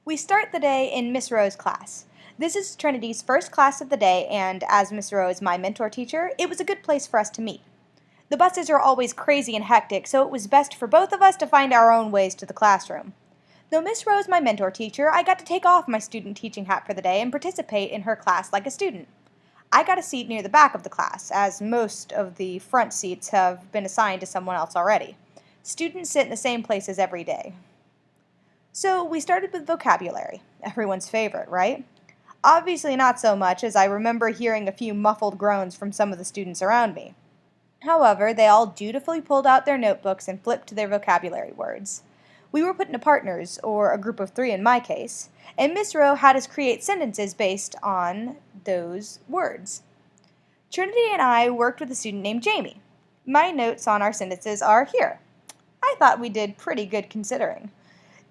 We start the day in Miss Rowe's class. This is Trinity's first class of the day, and as Miss Rowe is my mentor teacher, it was a good place for us to meet. The buses are always crazy and hectic, so it was best for both of us to find our own ways to the classroom. Though Miss Rowe is my mentor teacher, I got to take off my student teaching hat for the day and participate in her class like a student. I got a seat near the back of the class, as most of the front seats have been assigned to someone else already. Students sit in the same places every day. So we started with vocabulary, everyone's favorite, right? Obviously not so much, as I remember hearing a few muffled groans from some of the students around me. However, they all dutifully pulled out their notebooks and flipped to their vocabulary words. We were put into partners, or a group of three in my case, and Miss Rowe had us create sentences based on those words. Trinity and I worked with a student named Jamie. My notes on our sentences are here. I thought we did pretty good considering.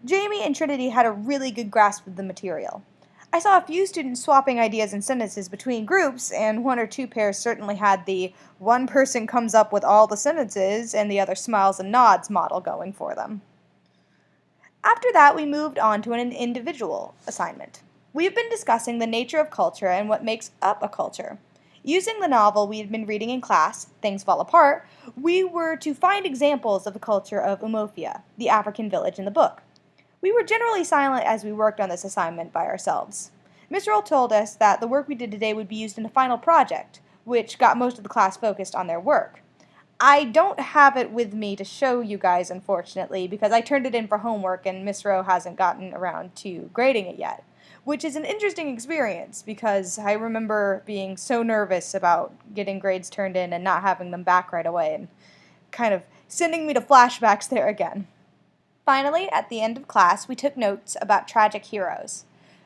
Jamie and Trinity had a really good grasp of the material. I saw a few students swapping ideas and sentences between groups, and one or two pairs certainly had the one person comes up with all the sentences and the other smiles and nods model going for them. After that, we moved on to an individual assignment. We have been discussing the nature of culture and what makes up a culture. Using the novel we had been reading in class, Things Fall Apart, we were to find examples of the culture of Umuofia, the African village in the book. We were generally silent as we worked on this assignment by ourselves. Miss Earle told us that the work we did today would be used in a final project, which got most of the class focused on their work. I don't have it with me to show you guys, unfortunately, because I turned it in for homework and Miss Rowe hasn't gotten around to grading it yet, which is an interesting experience because I remember being so nervous about getting grades turned in and not having them back right away and kind of sending me to flashbacks there again. Finally, at the end of class, we took notes about tragic heroes.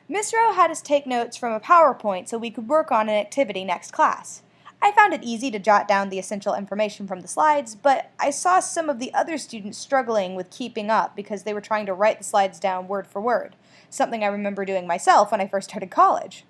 Miss Rowe had us take notes from a PowerPoint so we could work on an activity next class. I found it easy to jot down the essential information from the slides, but I saw some of the other students struggling with keeping up because they were trying to write the slides down word for word, something I remember doing myself when I first started college.